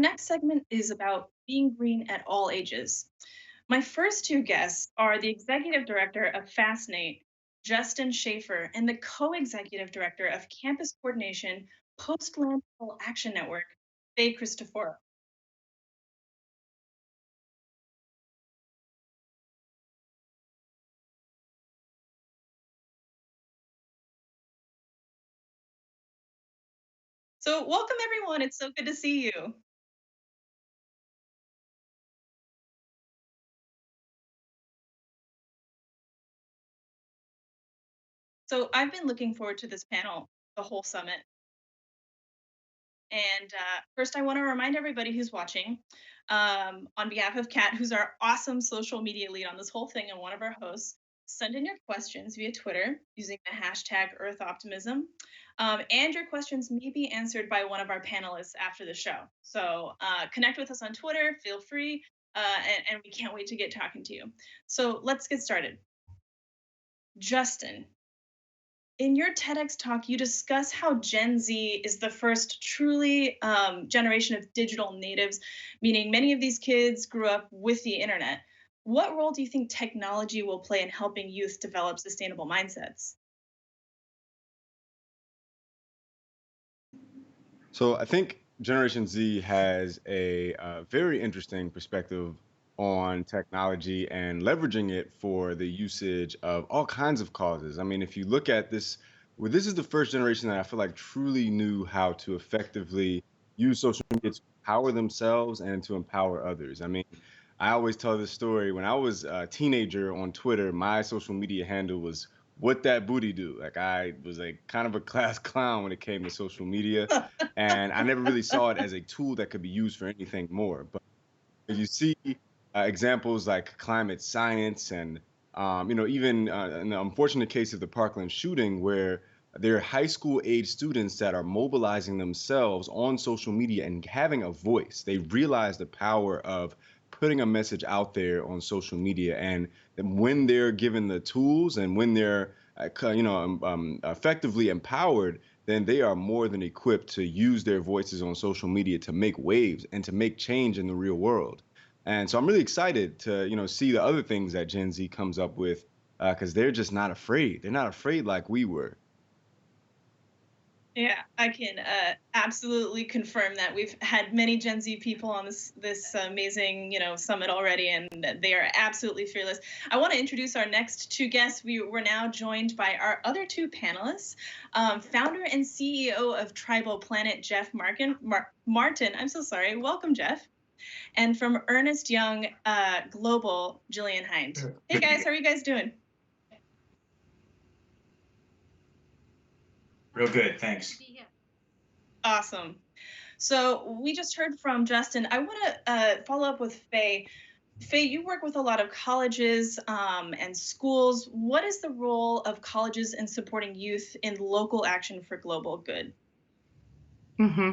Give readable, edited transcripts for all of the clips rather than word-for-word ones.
next segment is about being green at all ages. My first two guests are the executive director of Fascinate, Justin Shaifer, and the co executive director of campus coordination, Post-Landfill Action Network, Faye Christoforo. So, welcome everyone. It's so good to see you. So, I've been looking forward to this panel the whole summit. And first, I want to remind everybody who's watching, on behalf of Kat, who's our awesome social media lead on this whole thing and one of our hosts, send in your questions via Twitter using the hashtag EarthOptimism. And your questions may be answered by one of our panelists after the show. So connect with us on Twitter, feel free, and we can't wait to get talking to you. So let's get started. Justin, in your TEDx talk, you discuss how Gen Z is the first truly generation of digital natives, meaning many of these kids grew up with the internet. What role do you think technology will play in helping youth develop sustainable mindsets? So I think Generation Z has a very interesting perspective on technology and leveraging it for the usage of all kinds of causes. I mean, if you look at this, well, this is the first generation that I feel like truly knew how to effectively use social media to empower themselves and to empower others. I mean, I always tell this story. When I was a teenager on Twitter, my social media handle was "What That Booty Do." Like I was like kind of a class clown when it came to social media, and I never really saw it as a tool that could be used for anything more. But you see examples like climate science and even in the unfortunate case of the Parkland shooting, where there are high school age students that are mobilizing themselves on social media and having a voice. They realize the power of putting a message out there on social media, and then when they're given the tools and when they're effectively empowered, then they are more than equipped to use their voices on social media to make waves and to make change in the real world. And so I'm really excited to, see the other things that Gen Z comes up with, because they're just not afraid. They're not afraid like we were. Yeah, I can absolutely confirm that we've had many Gen Z people on this amazing summit already, and they are absolutely fearless. I want to introduce our next two guests. We're now joined by our other two panelists, founder and CEO of Tribal Planet, Jeff Martin. I'm so sorry. Welcome, Jeff. And from Ernest Young Global, Gillian Hinde. Hey guys, how are you guys doing? Real good, thanks. Awesome. So we just heard from Justin. I want to follow up with Faye. Faye, you work with a lot of colleges and schools. What is the role of colleges in supporting youth in local action for global good? Mm-hmm.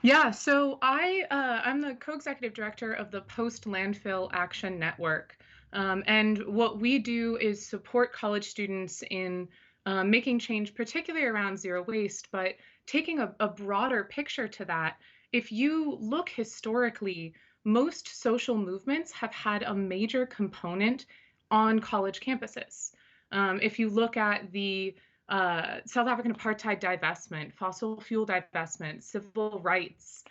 Yeah, so I'm the co-executive director of the Post-Landfill Action Network. And what we do is support college students in making change, particularly around zero waste, but taking a broader picture to that. If you look historically, most social movements have had a major component on college campuses. If you look at the South African apartheid divestment, fossil fuel divestment, civil rights.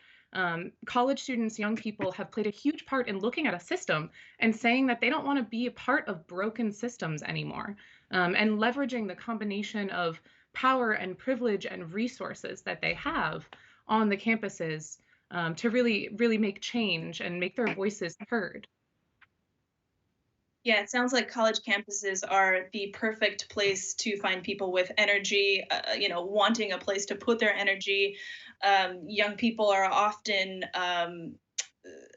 College students, young people have played a huge part in looking at a system and saying that they don't want to be a part of broken systems anymore, and leveraging the combination of power and privilege and resources that they have on the campuses to really, really make change and make their voices heard. Yeah, it sounds like college campuses are the perfect place to find people with energy, wanting a place to put their energy. Young people are often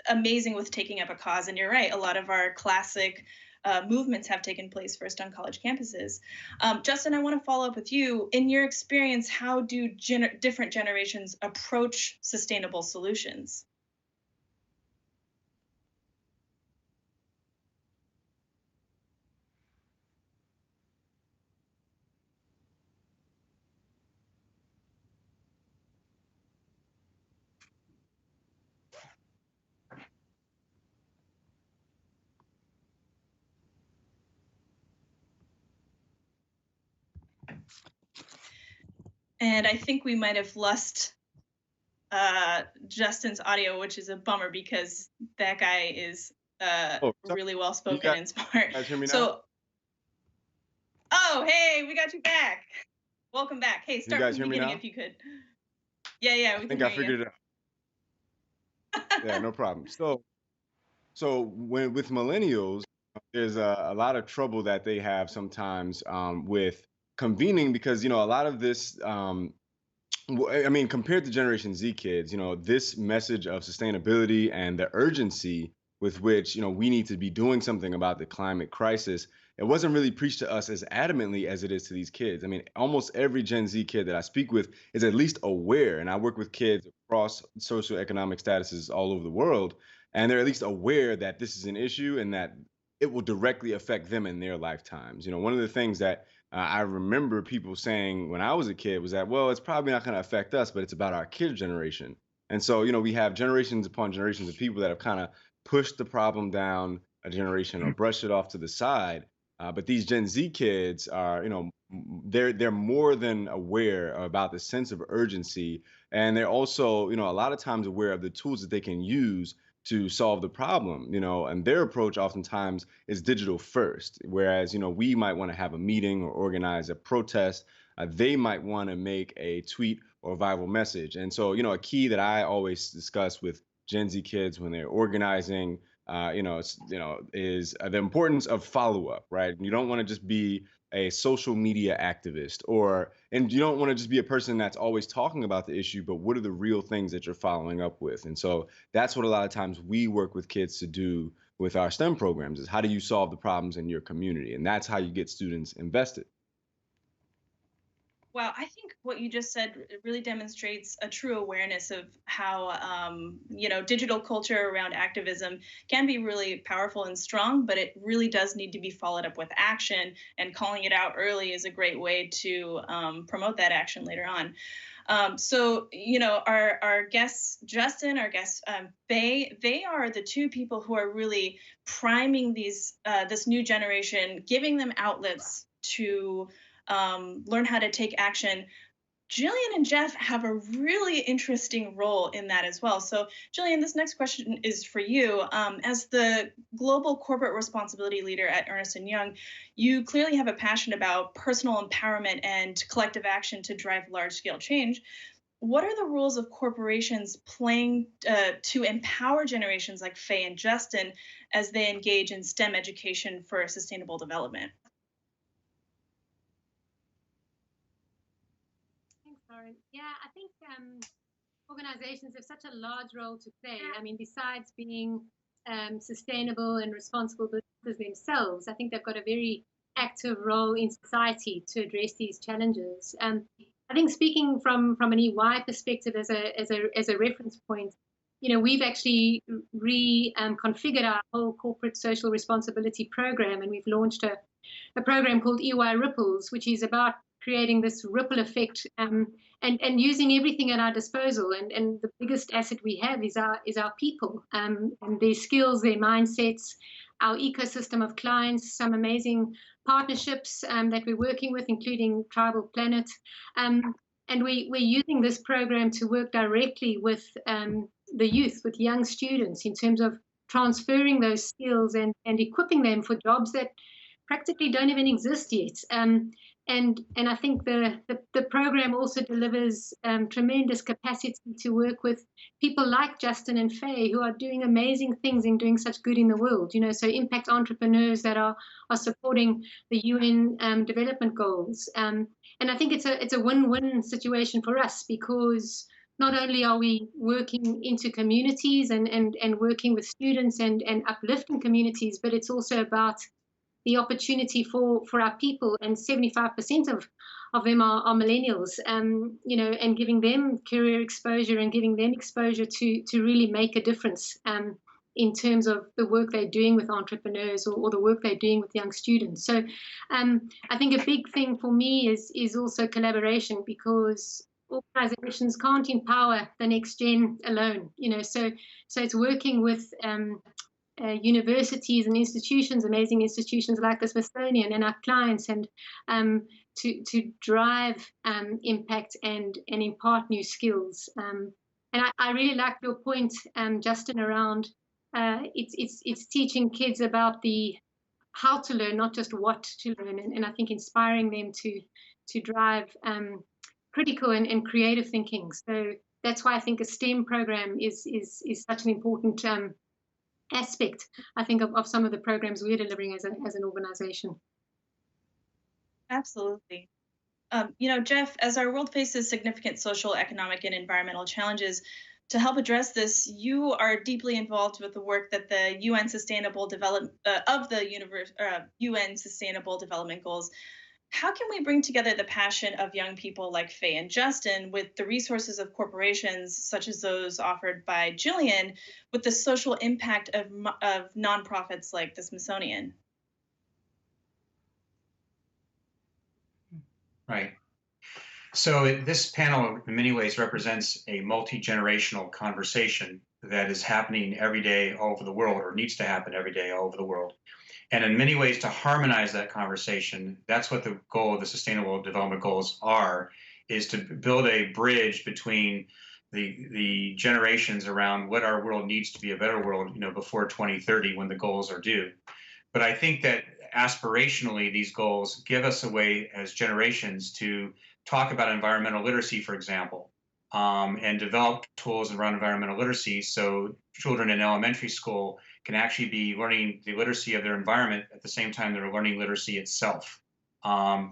amazing with taking up a cause. And you're right, a lot of our classic movements have taken place first on college campuses. Justin, I want to follow up with you. In your experience, how do different generations approach sustainable solutions? And I think we might have lost Justin's audio, which is a bummer because that guy is really well spoken and smart. You guys hear me now? So, oh, hey, we got you back. Welcome back. Hey, start from the beginning if you could. Yeah, we can hear you. I figured it out. Yeah, no problem. So with millennials, there's a lot of trouble that they have sometimes with convening because, a lot of this, I mean, compared to Generation Z kids, this message of sustainability and the urgency with which, we need to be doing something about the climate crisis, it wasn't really preached to us as adamantly as it is to these kids. I mean, almost every Gen Z kid that I speak with is at least aware, and I work with kids across socioeconomic statuses all over the world, and they're at least aware that this is an issue and that it will directly affect them in their lifetimes. One of the things that I remember people saying when I was a kid was that, well, it's probably not going to affect us, but it's about our kids' generation. And so, we have generations upon generations of people that have kind of pushed the problem down a generation or brushed it off to the side. But these Gen Z kids are, they're more than aware about the sense of urgency. And they're also, a lot of times aware of the tools that they can use to solve the problem, and their approach oftentimes is digital first. Whereas, we might want to have a meeting or organize a protest. They might want to make a tweet or viral message. And so, a key that I always discuss with Gen Z kids when they're organizing, is the importance of follow-up, right? You don't want to just be a social media activist, and you don't want to just be a person that's always talking about the issue, but what are the real things that you're following up with? And so that's what a lot of times we work with kids to do with our STEM programs is how do you solve the problems in your community? And that's how you get students invested. Wow, I think what you just said really demonstrates a true awareness of how, digital culture around activism can be really powerful and strong, but it really does need to be followed up with action, and calling it out early is a great way to promote that action later on. So, our guests, Justin, our guests, Faye, they are the two people who are really priming this new generation, giving them outlets to learn how to take action. Gillian and Jeff have a really interesting role in that as well. So, Gillian, this next question is for you. As the global corporate responsibility leader at Ernst & Young, you clearly have a passion about personal empowerment and collective action to drive large-scale change. What are the roles of corporations playing to empower generations like Faye and Justin as they engage in STEM education for sustainable development? Yeah, I think organizations have such a large role to play. I mean, besides being sustainable and responsible businesses themselves, I think they've got a very active role in society to address these challenges. I think speaking from an EY perspective as a reference point, we've actually reconfigured our whole corporate social responsibility program, and we've launched a program called EY Ripples, which is about creating this ripple effect and using everything at our disposal. And the biggest asset we have is our people and their skills, their mindsets, our ecosystem of clients, some amazing partnerships that we're working with, including Tribal Planet. And we're using this program to work directly with the youth, with young students, in terms of transferring those skills and equipping them for jobs that practically don't even exist yet. And I think the program also delivers tremendous capacity to work with people like Justin and Faye, who are doing amazing things and doing such good in the world. So impact entrepreneurs that are supporting the UN development goals. And I think it's a win-win situation for us, because not only are we working into communities and working with students and uplifting communities, but it's also about the opportunity for our people, and 75% of them are millennials, and giving them career exposure and giving them exposure to really make a difference in terms of the work they're doing with entrepreneurs or the work they're doing with young students. So I think a big thing for me is also collaboration, because organizations can't empower the next gen alone, so it's working with universities and institutions, amazing institutions like the Smithsonian, and our clients, and to drive impact and impart new skills. And I really like your point, Justin, around it's teaching kids about the how to learn, not just what to learn, and I think inspiring them to drive critical and creative thinking. So that's why I think a STEM program is such an important aspect, I think, of some of the programs we're delivering as an organization. Absolutely. Jeff, as our world faces significant social, economic, and environmental challenges, to help address this, you are deeply involved with the work that the UN Sustainable Development UN Sustainable Development Goals. How can we bring together the passion of young people like Faye and Justin with the resources of corporations, such as those offered by Gillian, with the social impact of nonprofits like the Smithsonian? Right. So this panel, in many ways, represents a multi-generational conversation that is happening every day all over the world, or needs to happen every day all over the world. And in many ways, to harmonize that conversation, that's what the goal of the Sustainable Development Goals are, is to build a bridge between the generations around what our world needs to be a better world, before 2030 when the goals are due. But I think that aspirationally, these goals give us a way as generations to talk about environmental literacy, for example, and develop tools around environmental literacy so children in elementary school can actually be learning the literacy of their environment at the same time they're learning literacy itself.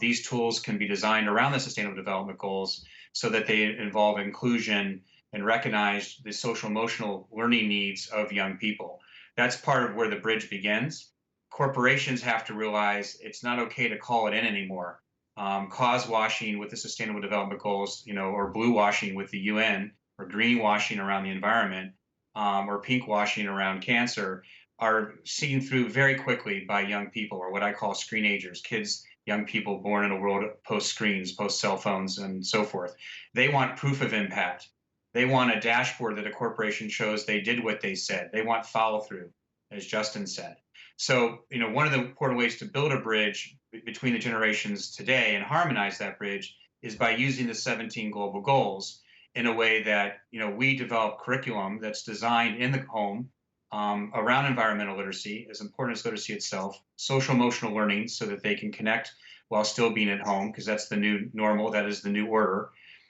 These tools can be designed around the Sustainable Development Goals so that they involve inclusion and recognize the social emotional learning needs of young people. That's part of where the bridge begins. Corporations have to realize it's not okay to call it in anymore. Cause washing with the Sustainable Development Goals, or blue washing with the UN, or green washing around the environment, or pink washing around cancer, are seen through very quickly by young people, or what I call screenagers, kids, young people born in a world post screens, post cell phones, and so forth. They want proof of impact. They want a dashboard that a corporation shows they did what they said. They want follow through, as Justin said. So, one of the important ways to build a bridge between the generations today and harmonize that bridge is by using the 17 global goals in a way that, we develop curriculum that's designed in the home around environmental literacy, as important as literacy itself, social emotional learning so that they can connect while still being at home, because that's the new normal, that is the new order,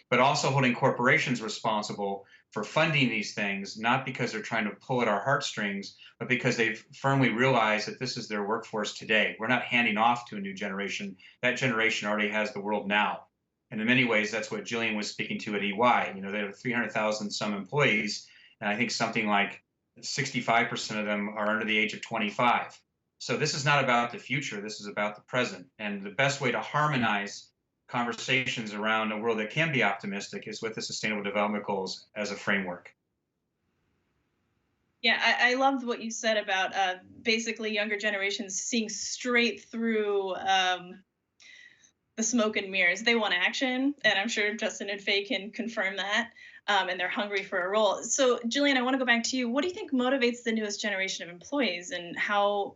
but also holding corporations responsible for funding these things, not because they're trying to pull at our heartstrings, but because they've firmly realized that this is their workforce today. We're not handing off to a new generation. That generation already has the world now. And in many ways, that's what Gillian was speaking to at EY. They have 300,000 some employees, and I think something like 65% of them are under the age of 25. So this is not about the future. This is about the present. And the best way to harmonize conversations around a world that can be optimistic is with the Sustainable Development Goals as a framework. Yeah, I loved what you said about basically younger generations seeing straight through the smoke and mirrors. They want action, and I'm sure Justin and Faye can confirm that, and they're hungry for a role. So, Gillian, I want to go back to you. What do you think motivates the newest generation of employees, and how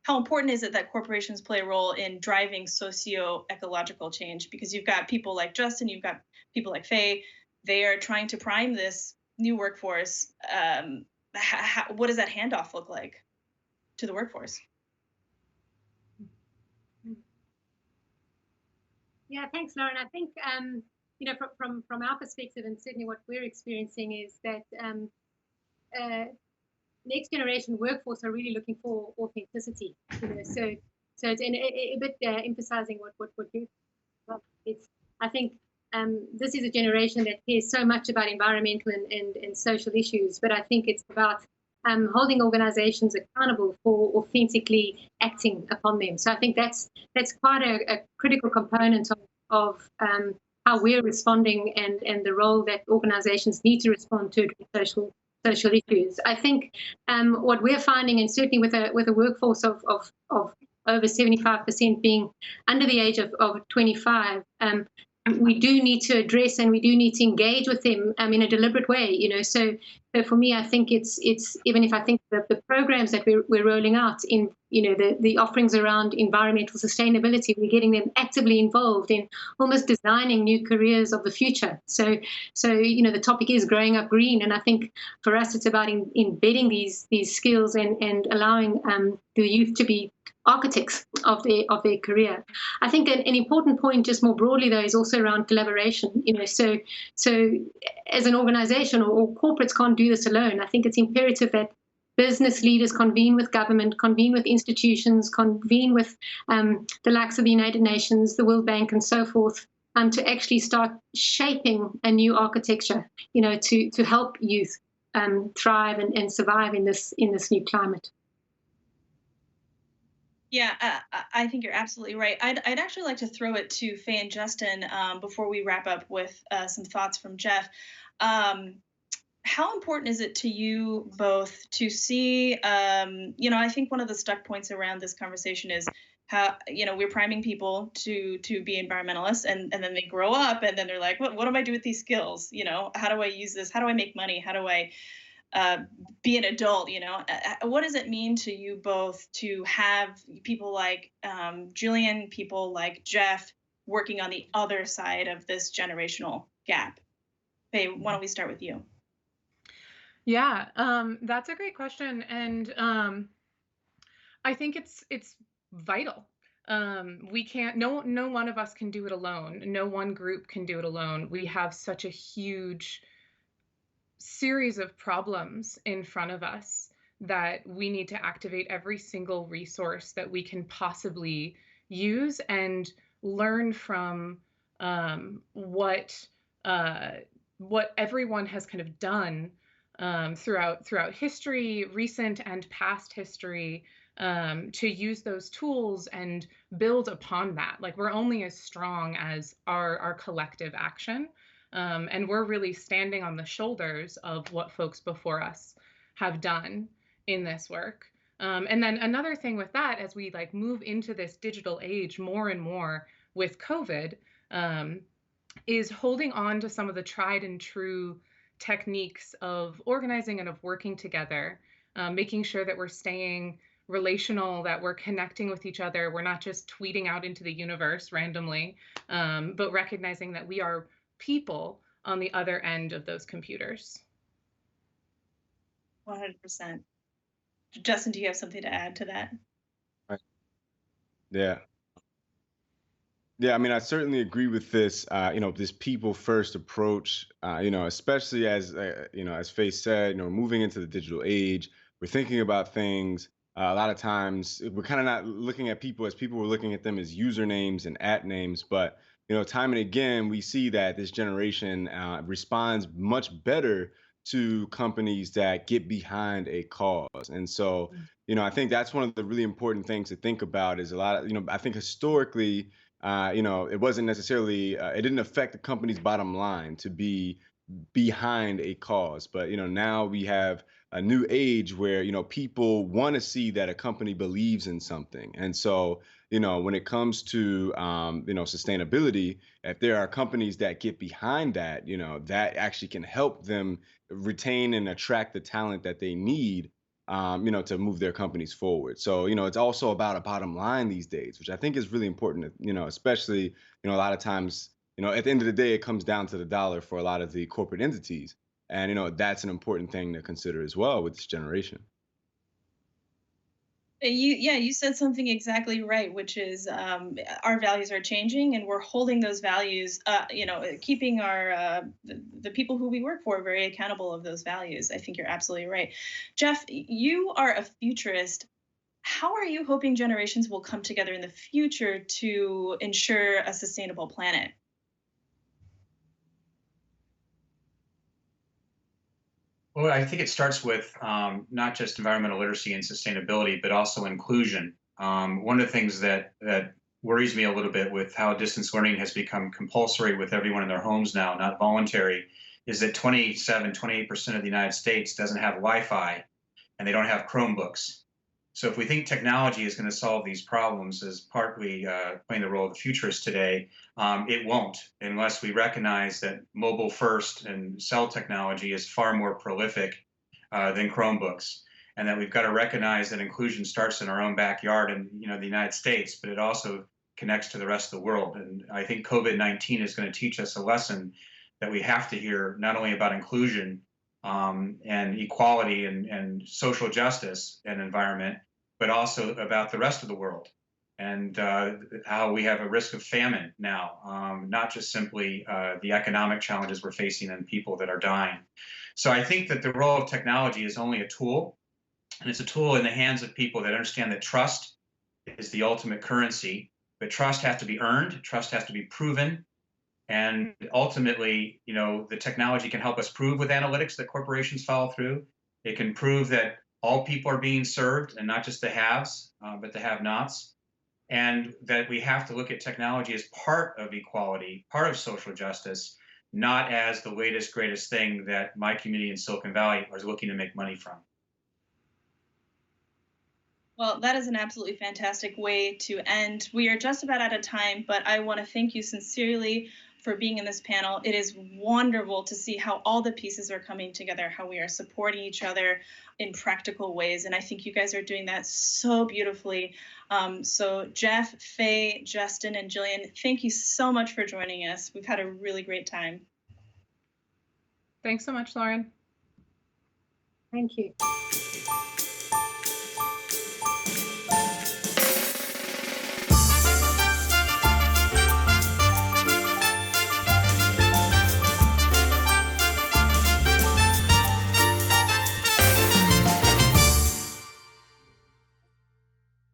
important is it that corporations play a role in driving socio-ecological change? Because you've got people like Justin, you've got people like Faye. They are trying to prime this new workforce. What does that handoff look like to the workforce? Yeah, thanks, Lauren. I think from our perspective, and certainly what we're experiencing, is that next generation workforce are really looking for authenticity. So it's a bit emphasizing what you. I think this is a generation that cares so much about environmental and social issues, but I think it's about holding organizations accountable for authentically acting upon them. So I think that's quite a critical component of how we're responding and the role that organizations need to respond to social issues. I think what we're finding, and certainly with a workforce of over 75% being under the age of 25, we do need to address and we do need to engage with them in a deliberate way. So for me, I think it's even if I think the programs that we're rolling out the offerings around environmental sustainability. We're getting them actively involved in almost designing new careers of the future. So the topic is growing up green, and I think for us it's about embedding these skills and allowing the youth to be architects of their career. I think an important point, just more broadly though, is also around collaboration. So as an organization or corporates can't do this alone. I think it's imperative that business leaders convene with government, convene with institutions, convene with the likes of the United Nations, the World Bank, and so forth, to actually start shaping a new architecture, to help youth thrive and survive in this new climate. Yeah, I think you're absolutely right. I'd actually like to throw it to Faye and Justin before we wrap up with some thoughts from Jeff. How important is it to you both to see, I think one of the stuck points around this conversation is how, we're priming people to be environmentalists, and then they grow up and then they're like, what do I do with these skills? How do I use this? How do I make money? How do I be an adult? What does it mean to you both to have people like Gillian, people like Jeff working on the other side of this generational gap? Faye, why don't we start with you? Yeah, that's a great question, and I think it's vital. We can't. No one of us can do it alone. No one group can do it alone. We have such a huge series of problems in front of us that we need to activate every single resource that we can possibly use and learn from what everyone has kind of done throughout history, recent and past history, to use those tools and build upon that. Like, we're only as strong as our collective action. And we're really standing on the shoulders of what folks before us have done in this work. And then another thing with that, as we move into this digital age more and more with COVID, is holding on to some of the tried and true techniques of organizing and of working together, making sure that we're staying relational, that we're connecting with each other. We're not just tweeting out into the universe randomly, but recognizing that we are people on the other end of those computers. 100%. Justin, do you have something to add to that? Yeah. Yeah, I mean, I certainly agree with this, this people first approach, especially as Faye said, moving into the digital age, we're thinking about things. A lot of times we're kind of not looking at people as people, we're looking at them as usernames and at names. But, time and again, we see that this generation responds much better to companies that get behind a cause. And so, I think that's one of the really important things to think about is a lot of, I think historically, it wasn't necessarily, it didn't affect the company's bottom line to be behind a cause. But, now we have a new age where, people want to see that a company believes in something. And so, when it comes to, sustainability, if there are companies that get behind that, that actually can help them retain and attract the talent that they need, to move their companies forward. So, it's also about a bottom line these days, which I think is really important, especially, a lot of times, at the end of the day, it comes down to the dollar for a lot of the corporate entities. And, that's an important thing to consider as well with this generation. You said something exactly right, which is our values are changing, and we're holding those values, keeping our the people who we work for very accountable of those values. I think you're absolutely right. Jeff, you are a futurist. How are you hoping generations will come together in the future to ensure a sustainable planet? Well, I think it starts with not just environmental literacy and sustainability, but also inclusion. One of the things that worries me a little bit with how distance learning has become compulsory with everyone in their homes now, not voluntary, is that 28% of the United States doesn't have Wi-Fi and they don't have Chromebooks. So if we think technology is going to solve these problems as partly playing the role of the futurists today, it won't unless we recognize that mobile first and cell technology is far more prolific than Chromebooks. and that we've got to recognize that inclusion starts in our own backyard in the United States, but it also connects to the rest of the world. And I think COVID-19 is going to teach us a lesson that we have to hear, not only about inclusion and equality and social justice and environment, but also about the rest of the world and how we have a risk of famine now, not just simply the economic challenges we're facing and people that are dying. So I think that the role of technology is only a tool, and it's a tool in the hands of people that understand that trust is the ultimate currency, but trust has to be earned, trust has to be proven, and ultimately, the technology can help us prove with analytics that corporations follow through. It can prove that all people are being served and not just the haves, but the have-nots. And that we have to look at technology as part of equality, part of social justice, not as the latest, greatest thing that my community in Silicon Valley is looking to make money from. Well, that is an absolutely fantastic way to end. We are just about out of time, but I want to thank you sincerely for being in this panel. It is wonderful to see how all the pieces are coming together, how we are supporting each other in practical ways. And I think you guys are doing that so beautifully. So Jeff, Faye, Justin, and Gillian, thank you so much for joining us. We've had a really great time. Thanks so much, Lauren. Thank you.